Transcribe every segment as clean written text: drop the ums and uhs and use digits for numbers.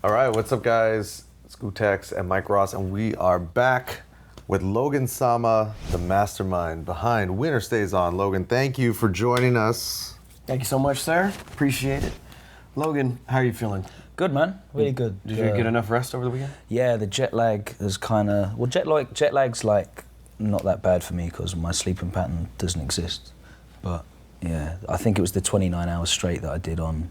All right, what's up, guys? It's Gootecks and Mike Ross, and we are back with Logan Sama, the mastermind behind WinnerStaysOn. Logan, thank you for joining us. Thank you so much, sir. Appreciate it. Logan, how are you feeling? Good, man. Really good. Did you get enough rest over the weekend? Yeah, the jet lag is kind of... Well, jet lag's like not that bad for me because my sleeping pattern doesn't exist. But yeah, I think it was the 29 hours straight that I did on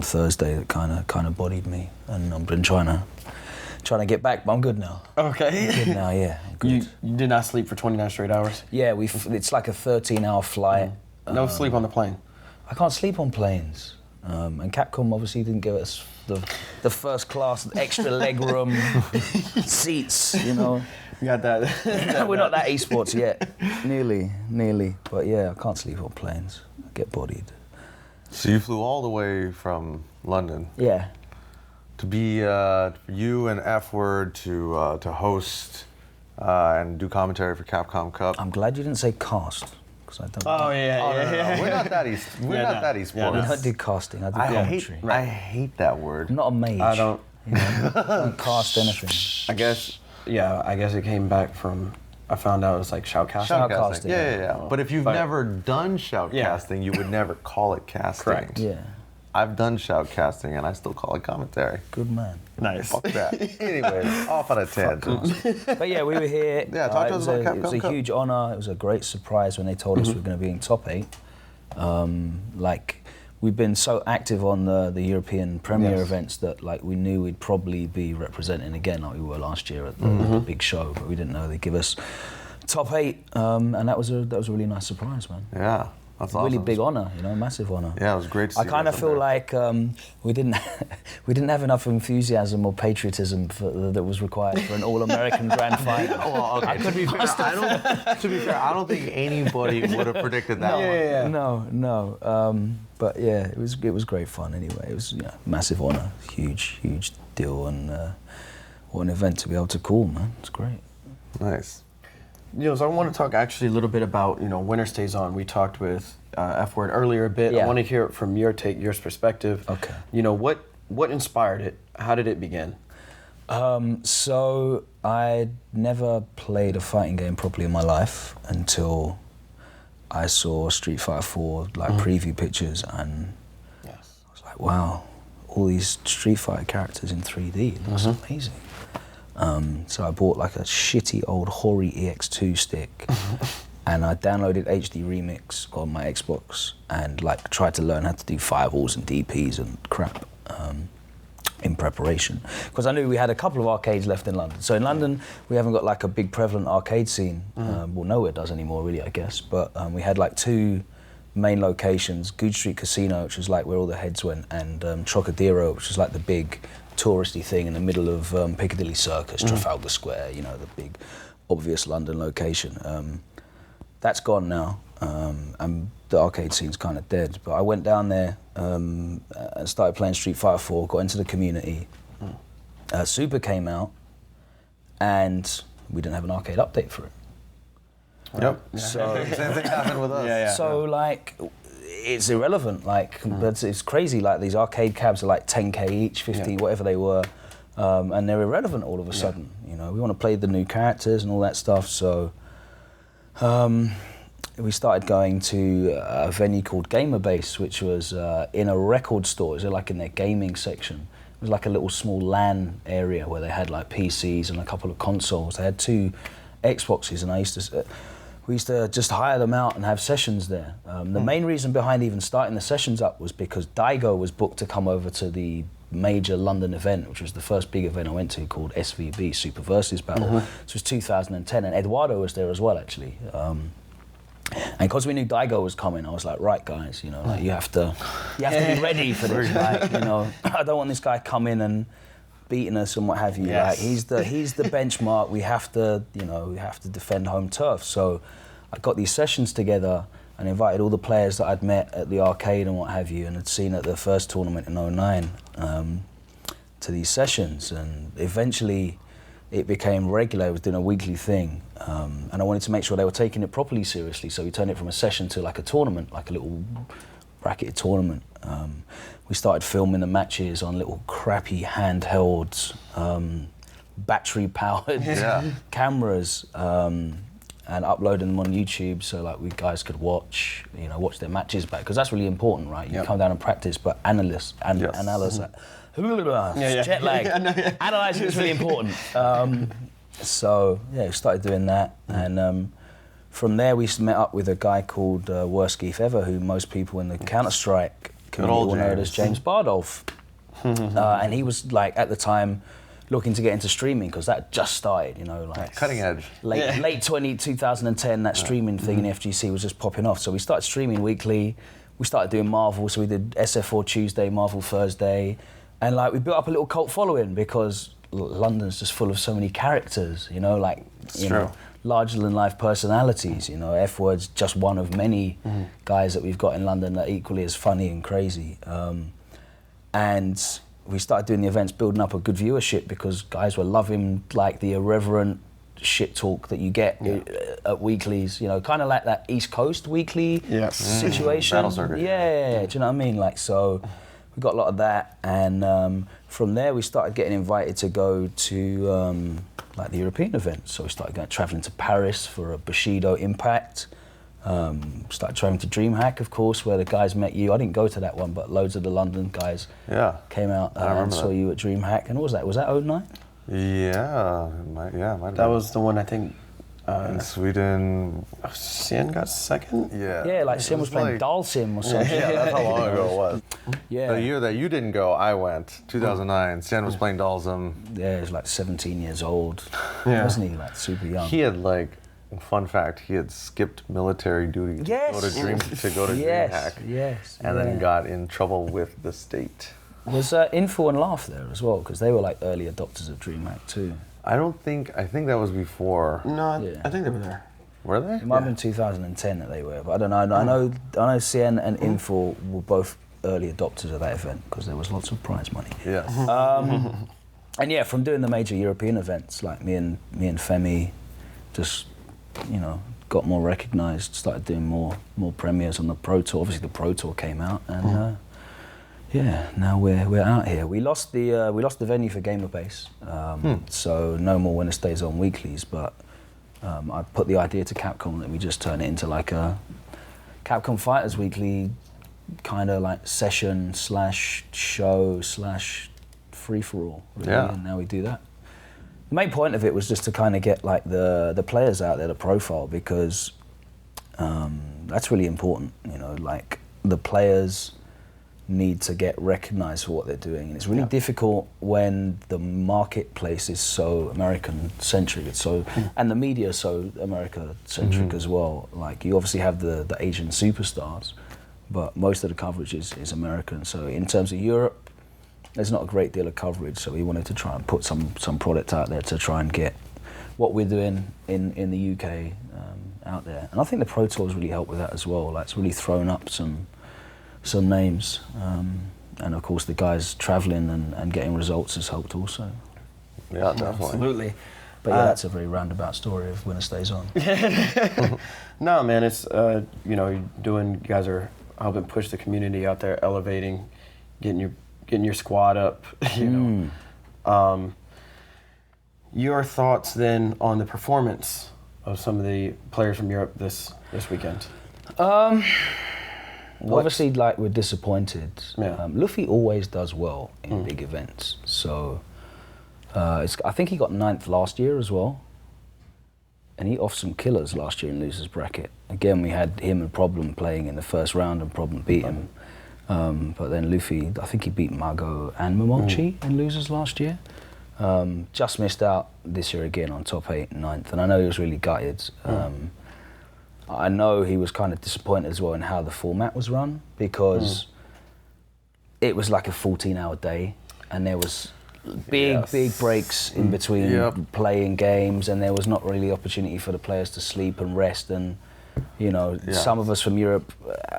Thursday that kind of bodied me, and I've been trying to get back, but I'm good now. Okay. I'm good now, yeah. I'm good. You did not sleep for 29 straight hours? Yeah, it's like a 13-hour flight. No sleep on the plane? I can't sleep on planes. And Capcom obviously didn't give us the first class extra leg room seats, you know. You got that. We're not that esports yet. Nearly. But yeah, I can't sleep on planes. I get bodied. So you flew all the way from London. Yeah. To be you and F Word to host and do commentary for Capcom Cup. I'm glad you didn't say cast. I don't Oh, yeah. We're not that esports. I don't do casting, I do commentary. I hate that word. I'm not a mage. I don't. I don't cast anything. I guess it came back from, I found out it was like shoutcasting. Shoutcasting. Yeah. But if you've never done shoutcasting, you would never call it casting. Correct. Yeah. I've done shoutcasting and I still call it commentary. Good man. Nice. Fuck that. Anyways, off on a tangent. But yeah, we were here. Yeah, talk to us about Capcom It was a Cup. huge honour. It was a great surprise when they told us we were going to be in top 8. We've been so active on the European Premier events that we knew we'd probably be representing again like we were last year at the big show, but we didn't know they'd give us top 8, and that was a really nice surprise, man. Yeah, that's awesome. Really big honour, massive honour. Yeah, it was great to see I kind of feel like we didn't have enough enthusiasm or patriotism that was required for an All-American Grand Final. Well, okay. To be fair, I don't think anybody would have predicted that one. Yeah. No. But yeah, it was great fun anyway. It was massive honour, huge deal, and what an event to be able to call, man. It's great. Nice. So I want to talk actually a little bit about, WinnerStaysOn. We talked with F Word earlier a bit. Yeah. I want to hear it from your perspective. Okay. What inspired it? How did it begin? So I'd never played a fighting game properly in my life until I saw Street Fighter 4 preview pictures, and I was like, wow, all these Street Fighter characters in 3D. It looks amazing. So I bought a shitty old Hori EX2 stick and I downloaded HD Remix on my Xbox and tried to learn how to do firewalls and DPs and crap in preparation. Because I knew we had a couple of arcades left in London. So in London, we haven't got a big prevalent arcade scene. Well, nowhere does anymore really, I guess. But we had 2 main locations, Good Street Casino, which was where all the heads went, and Trocadero, which was the big touristy thing in the middle of Piccadilly Circus, Trafalgar Square, the big, obvious London location. That's gone now, and the arcade scene's kind of dead. But I went down there and started playing Street Fighter 4, got into the community. Super came out, and we didn't have an arcade update for it. Yep. So Same thing happened with us. Yeah. So it's irrelevant. But it's crazy. These arcade cabs are 10k each, 50, whatever they were, and they're irrelevant all of a sudden. We want to play the new characters and all that stuff. So we started going to a venue called Gamerbase, which was in a record store. It was in their gaming section. It was a little small LAN area where they had PCs and a couple of consoles. They had 2 Xboxes, and we used to just hire them out and have sessions there. The main reason behind even starting the sessions up was because Daigo was booked to come over to the major London event, which was the first big event I went to, called SVB, Super Versus Battle. This was 2010, and Eduardo was there as well, actually. And because we knew Daigo was coming, I was like, right, guys, you have to be ready for this. I don't want this guy coming and beating us and what have you. Yes. He's the benchmark. We have to defend home turf. So I got these sessions together and invited all the players that I'd met at the arcade and what have you, and had seen at the first tournament in 2009 to these sessions. And eventually it became regular. I was doing a weekly thing, and I wanted to make sure they were taking it properly seriously. So we turned it from a session to a tournament, a little bracketed tournament. We started filming the matches on little crappy handheld, battery-powered cameras, and uploading them on YouTube so like we guys could watch their matches back, because that's really important, right? You come down and practice, but analyze jet lag. Analyzing is really important. So yeah, we started doing that, and from there we met up with a guy called Worst Geef Ever, who most people in the Counter-Strike community will know as James Bardolph. And he was like at the time looking to get into streaming, because that just started, like cutting edge. Late 2010, that streaming thing in FGC was just popping off. So we started streaming weekly. We started doing Marvel, so we did SF4 Tuesday, Marvel Thursday, and like we built up a little cult following, because London's just full of so many characters, larger than life personalities. F Word's just one of many guys that we've got in London that are equally as funny and crazy. And we started doing the events, building up a good viewership, because guys were loving like the irreverent shit talk that you get at weeklies, kind of like that East Coast weekly situation. Battle circuit. Yeah, do you know what I mean? Like, so we got a lot of that, and from there we started getting invited to go to like the European events. So we started traveling to Paris for a Bushido Impact. Started traveling to DreamHack, of course, where the guys met you. I didn't go to that one, but loads of the London guys came out and saw you at DreamHack. And what was that? Was that 09? Yeah, might That was the one, I think. In Sweden. Sen got second? Yeah. Yeah, like Sen was playing Dalsim or something. Yeah, that's how long ago it was. Yeah. The year that you didn't go, I went, 2009. Sen was playing Dalsim. Yeah, he was like 17 years old. Wasn't he? Like super young. He had fun fact, he had skipped military duty to go to DreamHack. Yes. And then got in trouble with the state. Was Info and Laugh there as well? Because they were like early adopters of DreamHack too. I think that was before. No, I think they were there. Were they? It might have been 2010 that they were, but I don't know. I know Cien and Info were both early adopters of that event, because there was lots of prize money. Yes. And yeah, from doing the major European events, like me and Femi, just got more recognised. Started doing more premieres on the Pro Tour. Obviously, the Pro Tour came out, and now we're out here. We lost the venue for Gamer Base, so no more WinnerStaysOn weeklies. But I put the idea to Capcom that we just turn it into like a Capcom Fighters Weekly, kind of like session / show / free for all. Really. And now we do that. The main point of it was just to kind of get like the players out there to profile, because that's really important. Like the players need to get recognized for what they're doing, and it's really difficult when the marketplace is so American centric. It's so and the media is so America centric as well. Like you obviously have the Asian superstars, but most of the coverage is American. So in terms of Europe, there's not a great deal of coverage, so we wanted to try and put some product out there to try and get what we're doing in the UK out there. And I think the Pro Tour has really helped with that as well. Like it's really thrown up some names, and of course the guys travelling and getting results has helped also. Yeah, definitely. Absolutely. But yeah, that's a very roundabout story of WinnerStaysOn. No, man, it's you guys are helping push the community out there, elevating, getting your squad up. Your thoughts then on the performance of some of the players from Europe this weekend? Obviously, like we're disappointed. Yeah. Luffy always does well in big events, so I think he got 9th last year as well, and he off some killers last year in losers bracket. Again, we had him and Problem playing in the first round, and Problem beat him. But then Luffy, I think he beat Mago and Momochi in losers last year. Just missed out this year again on top 8 and 9th, and I know he was really gutted. I know he was kind of disappointed as well in how the format was run, because it was like a 14-hour day, and there was big breaks in between playing games, and there was not really opportunity for the players to sleep and rest. And some of us from Europe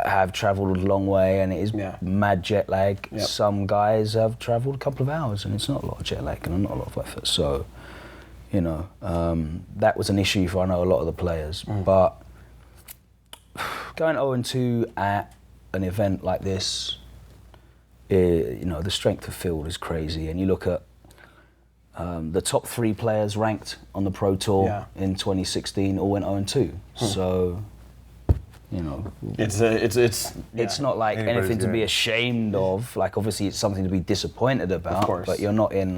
have travelled a long way, and it is mad jet lag. Some guys have travelled a couple of hours, and it's not a lot of jet lag and not a lot of effort. So, that was an issue for, I know, a lot of the players. But going 0-2 at an event like this, the strength of field is crazy, and you look at the top 3 players ranked on the Pro Tour in 2016 all went 0-2. So, it's not like anything to be ashamed of. Like, obviously, it's something to be disappointed about. But you're not in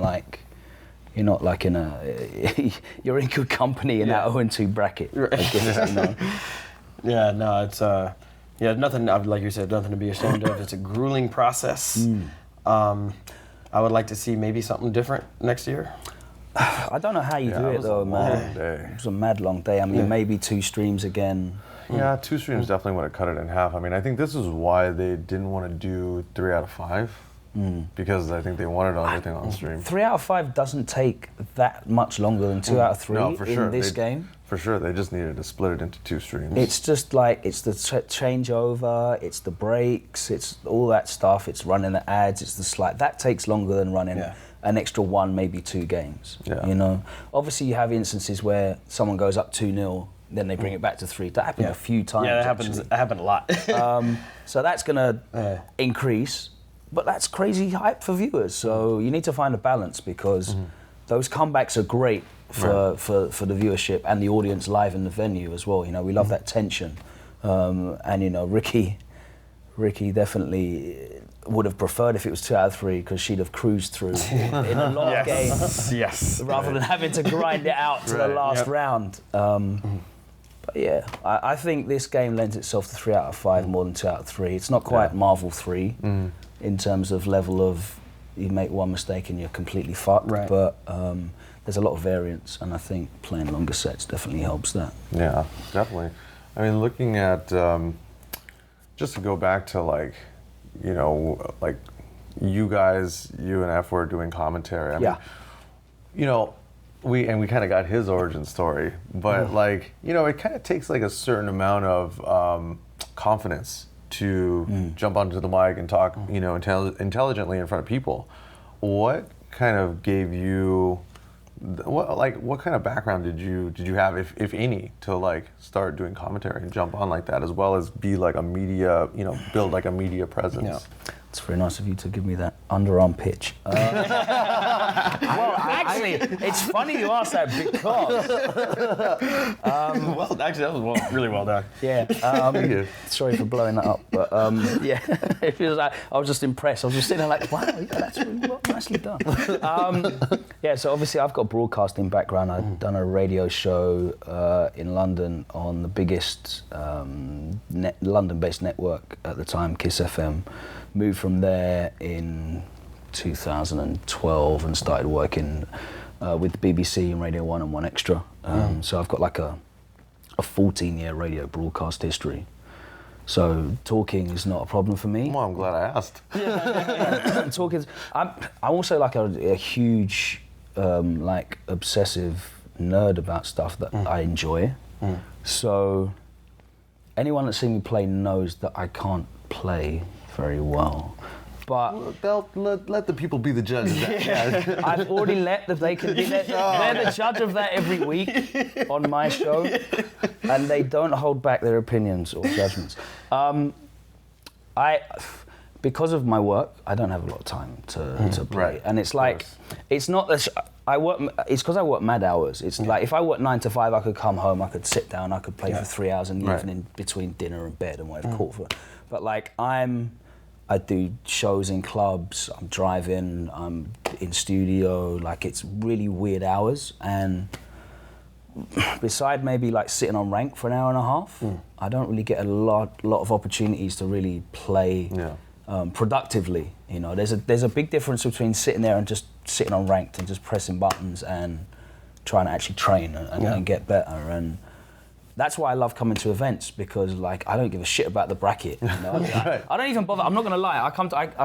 you're in good company in that 0-2 bracket. I guess, Yeah, no, it's nothing. Like you said, nothing to be ashamed of. It's a grueling process. I would like to see maybe something different next year. I don't know how you do it though, man. It was a mad long day. I mean, maybe 2 streams again. Yeah, 2 streams definitely would have cut it in half. I mean, I think this is why they didn't want to do 3 out of 5. Because I think they wanted everything on stream. 3 out of 5 doesn't take that much longer than 2 out of 3 in this game. For sure, they just needed to split it into 2 streams. It's just like, it's the changeover, it's the breaks, it's all that stuff, it's running the ads, it's the slide. That takes longer than running an extra 1, maybe 2 games. Yeah. Obviously you have instances where someone goes up 2-0, then they bring it back to 3. That happened a few times. Yeah, that happened a lot. So that's gonna increase. But that's crazy hype for viewers, so you need to find a balance, because those comebacks are great for the viewership and the audience live in the venue as well. We love that tension. And Ricky definitely would have preferred if it was 2 out of 3, because she'd have cruised through in a lot of games. Yes. Rather than having to grind it out to the last round. But yeah, I think this game lends itself to 3 out of 5 more than 2 out of 3. It's not quite Marvel 3. In terms of level of, you make 1 mistake and you're completely fucked. Right. But there's a lot of variance, and I think playing longer sets definitely helps that. Yeah, definitely. I mean, looking at, just to go back to you guys, you and F were doing commentary. I mean, we kind of got his origin story, but it kind of takes a certain amount of confidence to jump onto the mic and talk, intelligently in front of people. What kind of gave you, what kind of background did you have, if any, to start doing commentary and jump on like that, as well as be a media, build a media presence? Yeah. It's very nice of you to give me that underarm pitch. Well, actually, it's funny you ask that, because... well, actually, that was really well done. Yeah. Sorry for blowing that up, but yeah. It feels like I was just impressed. I was just sitting there wow, yeah, that's really nicely done. Yeah, so obviously I've got a broadcasting background. I've done a radio show in London on the biggest London-based network at the time, Kiss FM. Moved from there in 2012 and started working with the BBC and Radio 1 and 1 Extra. So I've got a 14-year radio broadcast history. So talking is not a problem for me. Well, I'm glad I asked. Talking, I'm also a huge, obsessive nerd about stuff that I enjoy. So anyone that's seen me play knows that I can't play very well, but let the people be the judge of that. I've already let them. They can be they're the judge of that every week on my show, and they don't hold back their opinions or judgments. Because of my work, I don't have a lot of time to play, and it's it's not that I work. It's because I work mad hours. It's if I work 9 to 5, I could come home, I could sit down, I could play for 3 hours in the evening between dinner and bed and whatever. But I do shows in clubs, I'm driving, I'm in studio, it's really weird hours. And beside maybe sitting on rank for an hour and a half, I don't really get a lot of opportunities to really play productively. There's a big difference between sitting there and just sitting on ranked and just pressing buttons and trying to actually train and get better. And that's why I love coming to events, because I don't give a shit about the bracket. I don't even bother. I'm not gonna lie. I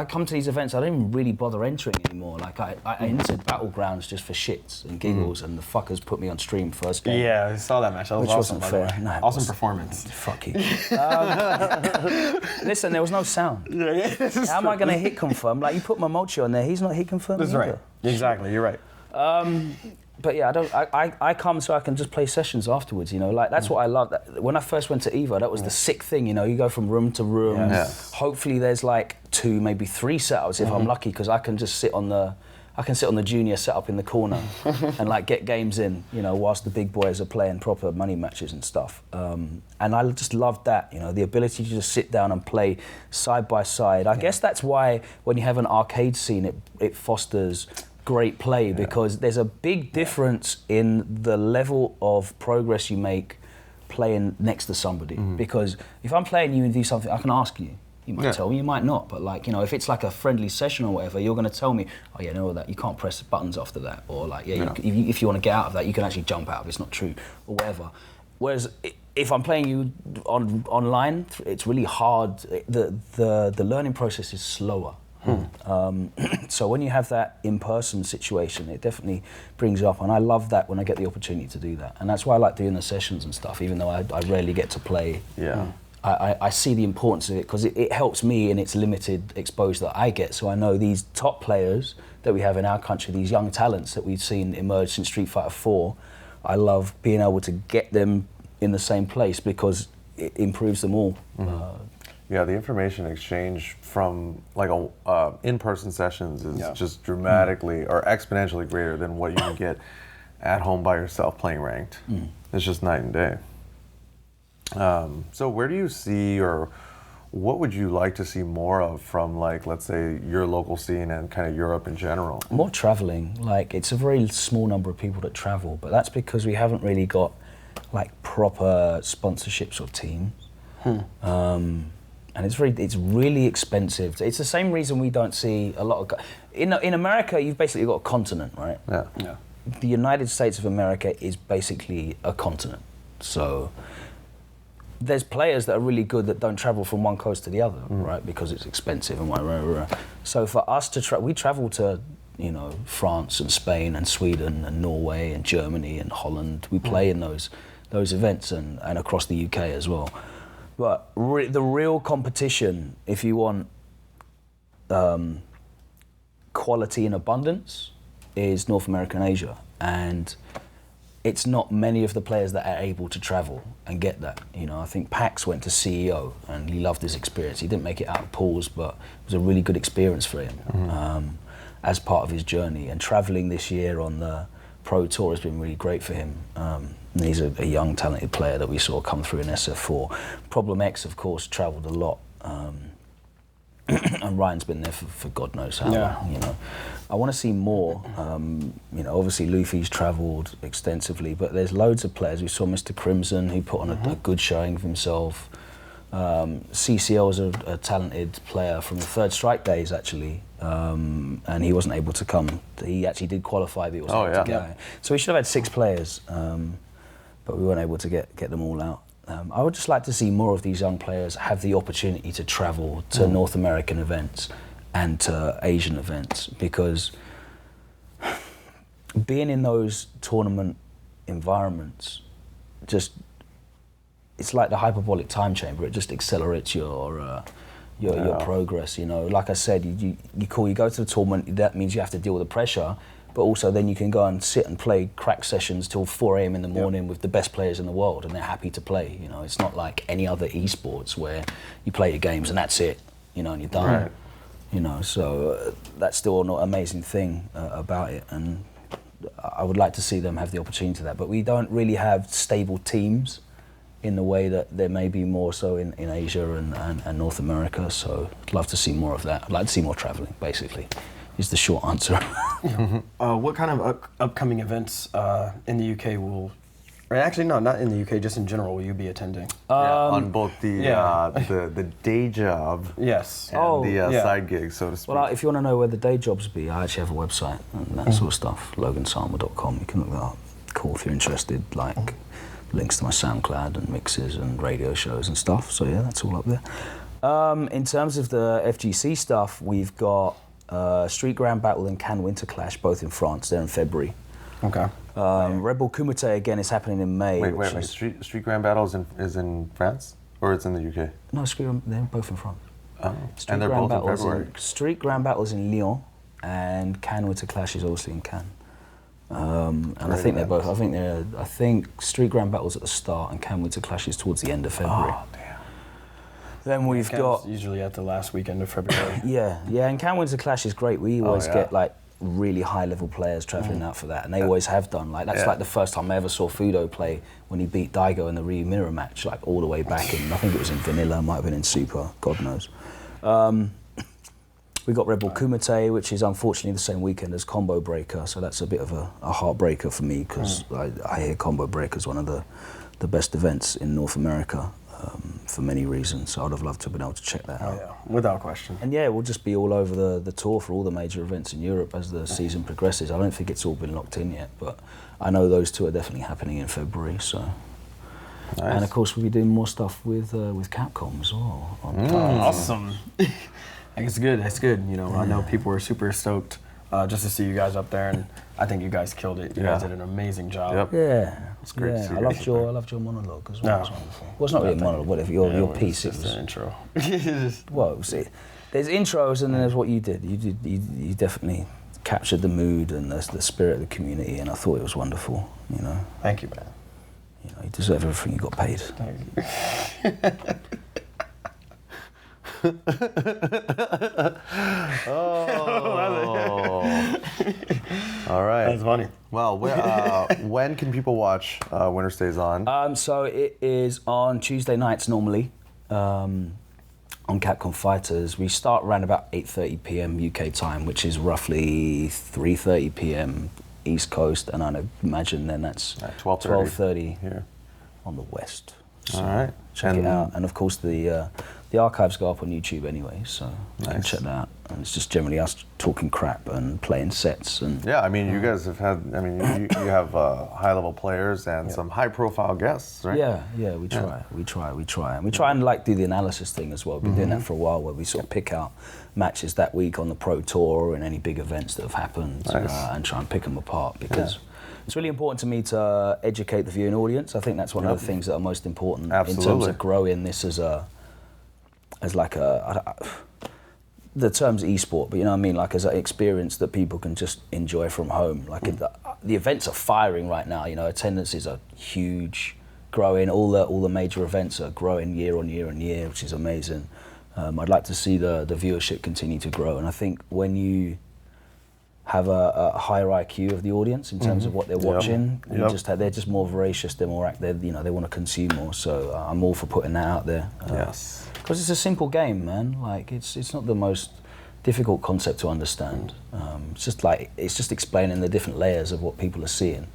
come to these events. I don't even really bother entering anymore. I entered Battlegrounds just for shits and giggles, and the fuckers put me on stream first game. Yeah, I saw that match. That was awesome. Wasn't fair. No, awesome performance. Fuck you. Listen, there was no sound. How am I gonna hit confirm? You put Momochi on there. He's not hit confirmed. That's right. Exactly. You're right. But yeah, I come so I can just play sessions afterwards, you know, like that's what I love. When I first went to EVO, that was the sick thing, you know, you go from room to room. Yes. Hopefully there's like 2, maybe 3 setups if I'm lucky, because I can just sit on the junior setup in the corner and like get games in, you know, whilst the big boys are playing proper money matches and stuff. And I just loved that, you know, the ability to just sit down and play side by side. I guess that's why when you have an arcade scene, it fosters great play, because there's a big difference in the level of progress you make playing next to somebody. Because if I'm playing you and do something, I can ask you. You might tell me, you might not, but like, you know, if it's like a friendly session or whatever, you're going to tell me, oh yeah, no, that you can't press buttons after that, or like, if you want to get out of that, you can actually jump out if it's not true, or whatever. Whereas if I'm playing you online, it's really hard. The learning process is slower. So when you have that in-person situation, it definitely brings you up, and I love that when I get the opportunity to do that, and that's why I like doing the sessions and stuff, even though I rarely get to play. I see the importance of it, because it helps me in its limited exposure that I get. So I know these top players that we have in our country, these young talents that we've seen emerge since Street Fighter 4, I love being able to get them in the same place, because it improves them all. Yeah, the information exchange from like in-person sessions is just dramatically or exponentially greater than what you can get at home by yourself playing ranked. It's just night and day. So where do you see, or what would you like to see more of from, like, let's say your local scene and kind of Europe in general? More traveling. Like, it's a very small number of people that travel, but that's because we haven't really got like proper sponsorships or teams. And it's really expensive. It's the same reason we don't see a lot of... In America, you've basically got a continent, right? Yeah. The United States of America is basically a continent. So there's players that are really good that don't travel from one coast to the other, right? Because it's expensive and whatever. So for us to we travel to, you know, France and Spain and Sweden and Norway and Germany and Holland. We play in those events and across the UK as well. But the real competition, if you want quality and abundance, is North America and Asia. And it's not many of the players that are able to travel and get that. You know, I think Pax went to CEO and he loved his experience. He didn't make it out of pools, but it was a really good experience for him as part of his journey. And traveling this year on the Pro Tour has been really great for him. And he's a young, talented player that we saw come through in SF4. Problem X, of course, travelled a lot. And Ryan's been there for God knows how long, you know. I want to see more. You know, obviously Luffy's travelled extensively, but there's loads of players. We saw Mr. Crimson, who put on a good showing of himself. CCL's a talented player from the Third Strike days, actually. And he wasn't able to come. He actually did qualify, but he wasn't able to get. So we should have had 6 players, but we weren't able to get them all out. I would just like to see more of these young players have the opportunity to travel to North American events and to Asian events, because being in those tournament environments it's like the hyperbolic time chamber. It just accelerates your progress, you know. Like I said, you go to the tournament, that means you have to deal with the pressure, but also then you can go and sit and play crack sessions till 4 a.m. in the morning with the best players in the world, and they're happy to play, you know. It's not like any other esports where you play your games and that's it, you know, and you're done. Right. You know, so that's still an amazing thing about it, and I would like to see them have the opportunity to that. But we don't really have stable teams in the way that there may be more so in Asia and North America, so I'd love to see more of that. I'd like to see more travelling, basically, is the short answer. What kind of upcoming events in the UK or actually no, not in the UK, just in general, will you be attending? On both the day job and side gigs, so to speak. Well, if you want to know where the day jobs be, I actually have a website and that sort of stuff, logansama.com. You can look that up. Cool if you're interested, like links to my SoundCloud and mixes and radio shows and stuff. So yeah, that's all up there. In terms of the FGC stuff, we've got Street Grand Battle and Cannes Winter Clash, both in France. They're in February. Okay. Rebel Kumite again is happening in May. Wait. Street Grand Battle is in France, or it's in the UK? No, they're both in France. Oh. And they're both in February. Street Grand Battle is in Lyon, and Cannes Winter Clash is obviously in Cannes. And I think they're both. I think Street Grand Battle's at the start and Cam Winter Clash is towards the end of February. Oh, damn. Then we've got usually at the last weekend of February. yeah, and Cam Winter Clash is great. We always get like really high level players travelling out for that, and they always have done. Like that's like the first time I ever saw Fudo play when he beat Daigo in the Ryu mirror match, like all the way back in. I think it was in Vanilla, might have been in Super, God knows. We got Rebel Kumite, which is unfortunately the same weekend as Combo Breaker, so that's a bit of a heartbreaker for me because I hear Combo Breaker is one of the best events in North America for many reasons. So I'd have loved to have been able to check that out. Yeah, without question. And yeah, we'll just be all over the tour for all the major events in Europe as the season progresses. I don't think it's all been locked in yet, but I know those two are definitely happening in February. So, nice. And of course we'll be doing more stuff with Capcom as well. Awesome. It's good. It's good. You know, I know people were super stoked just to see you guys up there, and I think you guys killed it. You guys did an amazing job. Yep. Yeah, it's great. Yeah, I loved your monologue as well. It was wonderful. Well, it's not really a monologue. Whatever your piece. It was an intro. Well, see, there's intros and then there's what you did. You definitely captured the mood and the spirit of the community, and I thought it was wonderful. You know. Thank you, man. You know, you deserve everything you got paid. Thank you. All right. That's funny. Well, when can people watch Winner Stays On? So it is on Tuesday nights normally on Capcom Fighters. We start around about 8:30 p.m. UK time, which is roughly 3:30 p.m. East Coast, and I imagine then that's 12:30 here on the West. So all right. Check it out, and of course the archives go up on YouTube anyway, so you can check that out. And it's just generally us talking crap and playing sets. And yeah, I mean, you guys have had. I mean, you have high-level players and some high-profile guests, right? Yeah, we try, and we try and like do the analysis thing as well. We've been doing that for a while, where we sort of pick out matches that week on the Pro Tour or in any big events that have happened, and try and pick them apart because. It's really important to me to educate the viewing audience. I think that's one of the things that are most important in terms of growing this as the term's e-sport, but you know what I mean, like as an experience that people can just enjoy from home. Like the events are firing right now. You know, attendances are huge, growing. All the major events are growing year on year on year, which is amazing. I'd like to see the viewership continue to grow, and I think when you have a higher IQ of the audience in terms of what they're watching. They're just more voracious. They're more active. You know, they want to consume more. So I'm all for putting that out there. Yes. Because it's a simple game, man. Like it's not the most difficult concept to understand. It's just explaining the different layers of what people are seeing.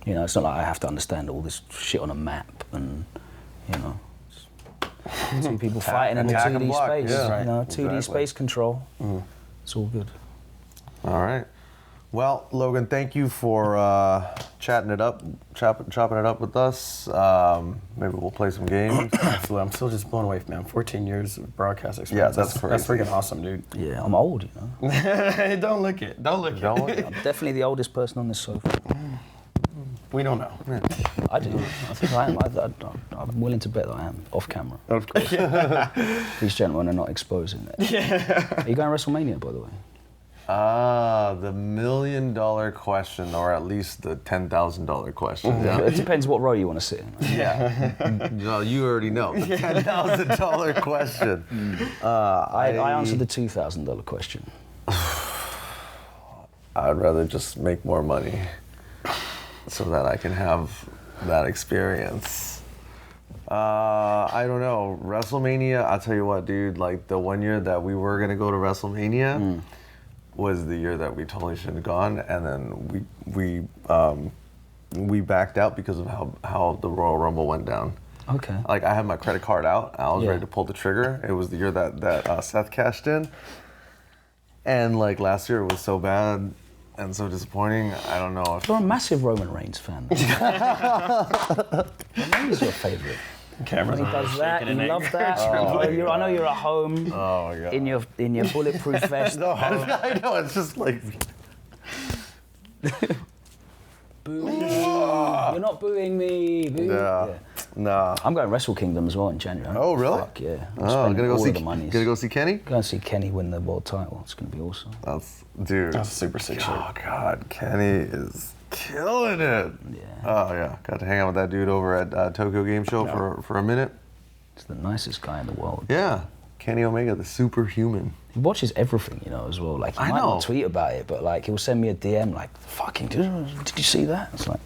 You know, it's not like I have to understand all this shit on a map and you know. Two people fighting in a 2D space. Yeah. You know, 2D space control. It's all good. All right. Well, Logan, thank you for chopping it up with us. Maybe we'll play some games. Absolutely. I'm still just blown away, man. 14 years of broadcast experience. Yeah, that's crazy. That's freaking awesome, dude. Yeah, I'm old, you know. Don't look it. I'm definitely the oldest person on this sofa. We don't know. Yeah. I do. I think I am. I'm willing to bet that I am, off camera. Of course. These gentlemen are not exposing it. Yeah. Are you going to WrestleMania, by the way? The $1 million question, or at least the $10,000 question. Yeah. It depends what row you want to sit in. Yeah. No, you already know. The $10,000 question. I answered the $2,000 question. I'd rather just make more money so that I can have that experience. I don't know. WrestleMania, I'll tell you what, dude, like the one year that we were going to go to WrestleMania was the year that we totally shouldn't have gone, and then we backed out because of how the Royal Rumble went down. Okay. Like I had my credit card out, I was ready to pull the trigger. It was the year that Seth cashed in, and like last year it was so bad and so disappointing. I don't know. You're a massive Roman Reigns fan. He's your favourite. Cameras when he does that, you love that. I know you're at home in your bulletproof vest. No, I know. It's just like. Boo. You're not booing me. Boo. Yeah. Nah. I'm going Wrestle Kingdom as well in January. Oh, really? Fuck yeah. I'm gonna go see Kenny? Going to see Kenny win the world title. It's going to be awesome. Dude. That's super sick shit. Oh, God. Kenny is killing it. Yeah. Oh yeah, got to hang out with that dude over at Tokyo Game Show for a minute. He's the nicest guy in the world. Yeah, Kenny Omega, the superhuman. He watches everything, you know, as well. Like, he might not tweet about it, but like, he'll send me a DM like, fucking, did you see that? It's like...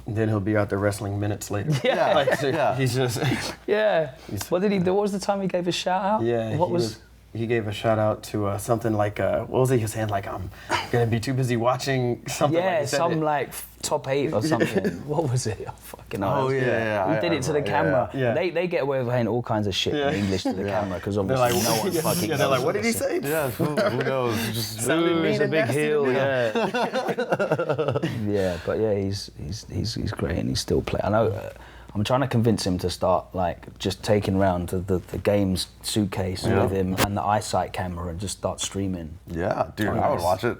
Then he'll be out there wrestling minutes later. Yeah. Like, Yeah. He's just... Yeah. What did he do? What was the time he gave a shout out? Yeah. He gave a shout out to something like, what was he saying? Like, I'm going to be too busy watching something. Yeah, like like top 8 or something. What was it? Oh, fucking hell. Oh, yeah. He did it to the camera. Yeah. They get away with saying all kinds of shit in English to the camera because obviously like, no one fucking they're like, what did he say? Yeah, who knows? Just He's a big heel, yeah. Yeah, but yeah, he's great and he's still playing. I know. I'm trying to convince him to start like just taking around the game's suitcase with him and the eyesight camera and just start streaming. Yeah, dude, I would watch it.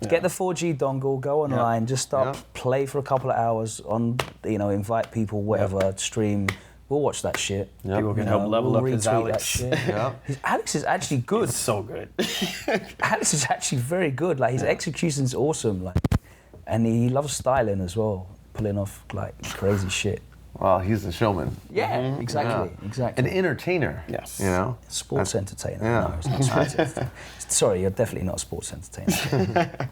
Get the 4G dongle, go online, just start play for a couple of hours on, invite people, whatever, stream. We'll watch that shit. Yep. People can help level up his Alex. That shit. Alex is actually good. It's so good. Alex is actually very good. Like his execution's awesome. Like, and he loves styling as well, pulling off like crazy shit. Well, he's a showman. Yeah, exactly. An entertainer. Yes. You know? Sports entertainer. Yeah. No, it's not sports entertainer. Sorry, you're definitely not a sports entertainer.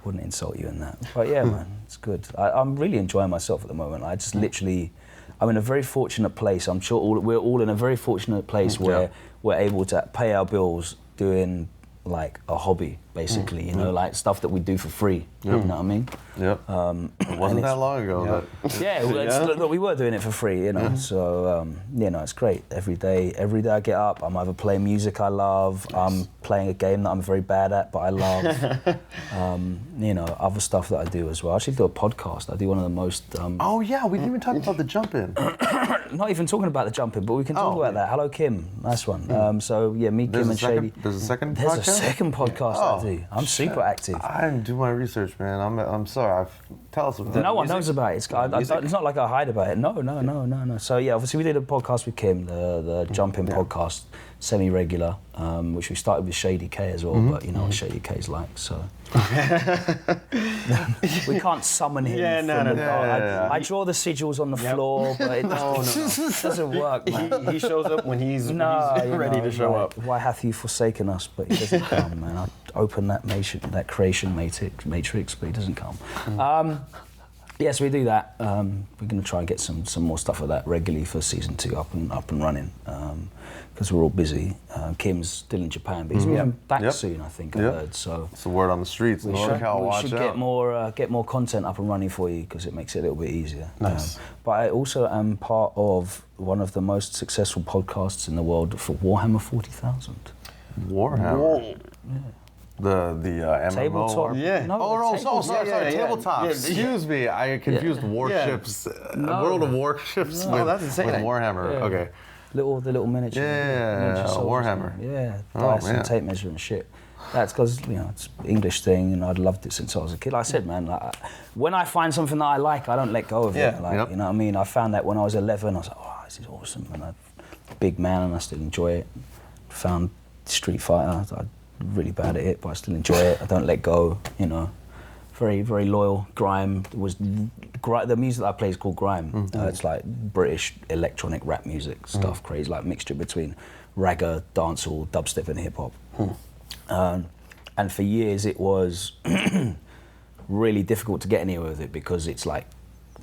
Wouldn't insult you in that. But yeah, man, it's good. I'm really enjoying myself at the moment. I just literally, I'm in a very fortunate place. I'm sure we're all in a very fortunate place where we're able to pay our bills doing like a hobby, basically, like stuff that we do for free. You know what I mean? Yep. It wasn't that long ago. Look, we were doing it for free, So, it's great. Every day I get up, I'm either playing music I love, I'm playing a game that I'm very bad at, but I love. Other stuff that I do as well. I actually do a podcast. I do one of the most... oh, yeah, we didn't even talk about the jump-in. Not even talking about the jumping, but we can talk about that. Hello, Kim. Nice one. Me, Kim, and Shady. There's a second podcast? There's a second podcast I do. I'm super active. I didn't do my research, man. I'm sorry. Tell us about it. No one knows about it. It's not like I hide about it. No. So yeah, obviously we did a podcast with Kim, the jumping podcast, semi-regular, which we started with Shady K as well. But you know what Shady K's like, so we can't summon him. I draw the sigils on the floor, but it doesn't work, man. He shows up when he's ready to show up. Why hath you forsaken us? But he doesn't come, man. I open that creation matrix, but he doesn't come. Yes, we do that. We're going to try and get some more stuff like that regularly for season 2 up and running because we're all busy. Kim's still in Japan, but he's back soon, I think. I heard. So it's the word on the streets. We should get more content up and running for you because it makes it a little bit easier. Nice. But I also am part of one of the most successful podcasts in the world for Warhammer 40,000. Warhammer. Whoa. Yeah. The MMO. Tabletop. Yeah. No, sorry. Tabletop. Yeah. Excuse me. I confused warships. World of Warships with Warhammer. Yeah. Okay. The little miniature. Yeah. Warhammer. Yeah. Dice and tape measure and shit. That's because it's an English thing, and I'd loved it since I was a kid. Like I said, man, when I find something that I like, I don't let go of it. You know what I mean? I found that when I was 11, I was like, oh, this is awesome, and I'm a big man, and I still enjoy it. Found Street Fighter. I'm really bad at it, but I still enjoy it. I don't let go. Very, very loyal. Grime the music that I play is called Grime. It's like British electronic rap music stuff, crazy, like mixture between ragga, dancehall, dubstep, and hip hop. And for years it was really difficult to get anywhere with it because it's like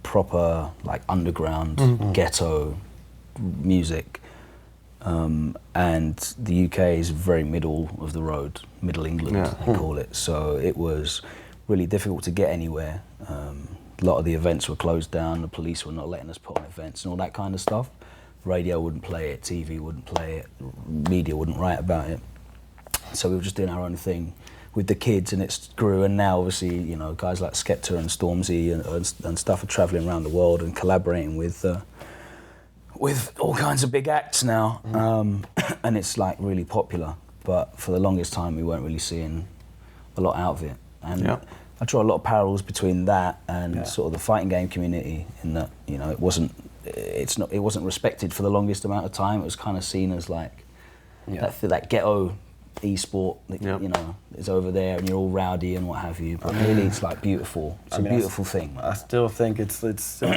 proper like underground ghetto music. And the UK is very middle of the road, middle England they call it. So it was really difficult to get anywhere. A lot of the events were closed down, the police were not letting us put on events and all that kind of stuff. Radio wouldn't play it, TV wouldn't play it, media wouldn't write about it. So we were just doing our own thing with the kids, and it grew. And now, obviously, guys like Skepta and Stormzy and stuff are traveling around the world and collaborating with all kinds of big acts now, and it's like really popular. But for the longest time, we weren't really seeing a lot out of it. And I draw a lot of parallels between that and sort of the fighting game community, in that it wasn't respected for the longest amount of time. It was kind of seen as like that ghetto e-sport that, Yep. you know, is over there and you're all rowdy and what have you. But really, it's like beautiful. It's a beautiful thing. I still think it's still,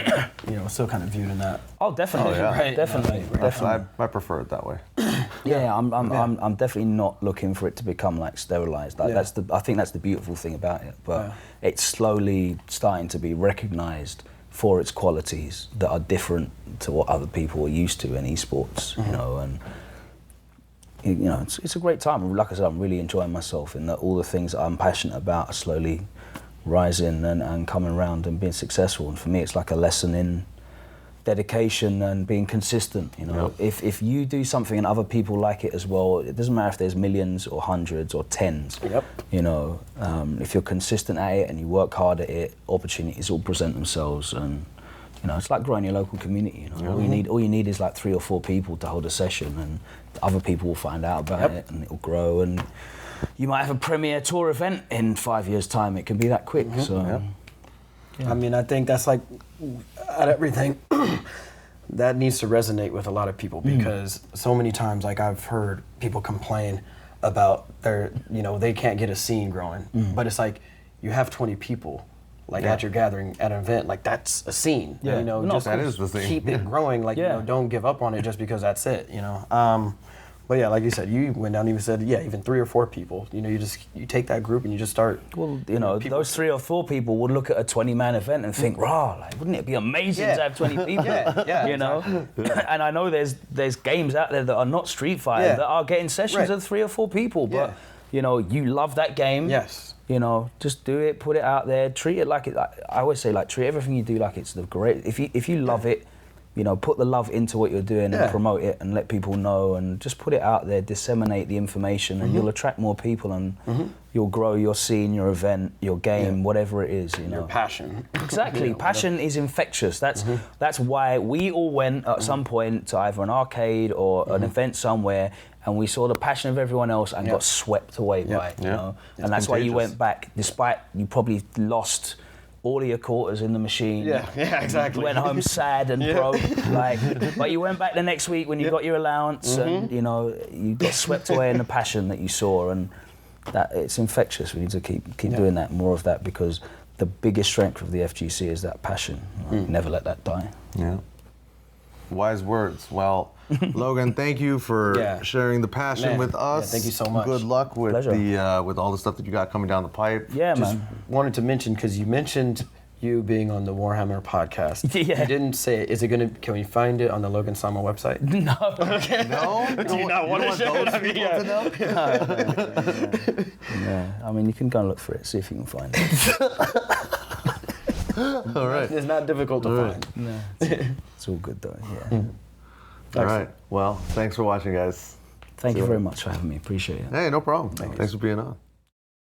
you know, still kind of viewed in that. Oh, definitely, Oh, yeah. Right. definitely, definitely. I prefer it that way. Yeah, I'm definitely not looking for it to become like sterilized. Like I think that's the beautiful thing about it. But it's slowly starting to be recognized for its qualities that are different to what other people are used to in esports. You know, and you know, it's a great time. Like I said, I'm really enjoying myself in that all the things that I'm passionate about are slowly rising and coming around and being successful. And for me, it's like a lesson in dedication and being consistent. You know, if you do something and other people like it as well, it doesn't matter if there's millions or hundreds or tens. You know, if you're consistent at it and you work hard at it, opportunities will present themselves. And you know, it's like growing your local community. You know, all you need is like 3 or 4 people to hold a session, and other people will find out about it, and it'll grow. And you might have a premier tour event in 5 years' time. It can be that quick. So. I mean, I think that's like, at everything, that needs to resonate with a lot of people, because so many times, like, I've heard people complain about their, you know, they can't get a scene growing. But it's like, you have 20 people, like, at your gathering, at an event, like, that's a scene. Yeah. You know, No, just that is the thing. keep it growing, like, you know, don't give up on it just because that's it, you know. But yeah, like you said, you went down and even said, even 3 or 4 people. You know, you take that group and you just start. Well, you know, those 3 or 4 people would look at a 20-man event and think, "Rah, like, wouldn't it be amazing to have 20 people?" You know. And I know there's games out there that are not Street Fighter that are getting sessions of 3 or 4 people, but you know, you love that game. Yes. You know, just do it, put it out there, treat it like it. I always say, like, treat everything you do like it's the great. If you love it. You know, put the love into what you're doing and promote it and let people know, and just put it out there, disseminate the information, and you'll attract more people, and you'll grow your scene, your event, your game, whatever it is, you know. Your passion. Exactly. Passion is infectious. That's why we all went at some point to either an arcade or an event somewhere, and we saw the passion of everyone else and got swept away by it, you know. And that's why you went back, despite you probably lost all of your quarters in the machine. Yeah, exactly. You went home sad and broke, like, but you went back the next week when you got your allowance, and you know, you got swept away in the passion that you saw, and that it's infectious. We need to keep doing that, more of that, because the biggest strength of the FGC is that passion. Never let that die. Yeah. Wise words. Well, Logan, thank you for sharing the passion with us. Thank you so much. Good luck with Pleasure. with all the stuff that you got coming down the pipe. Yeah, Just man. wanted to mention, because you mentioned you being on the Warhammer podcast. Yeah. You didn't say it. Is it gonna? Can we find it on the Logan Sama website? No. No? Do you not want to share it? I mean, Yeah. I mean, you can go and look for it, see if you can find it. All right. It's not difficult to find. No. It's all good though. Yeah. All right. Well, thanks for watching, guys. Thank you very much for having me. Appreciate it. Hey, no problem. Thanks for being on.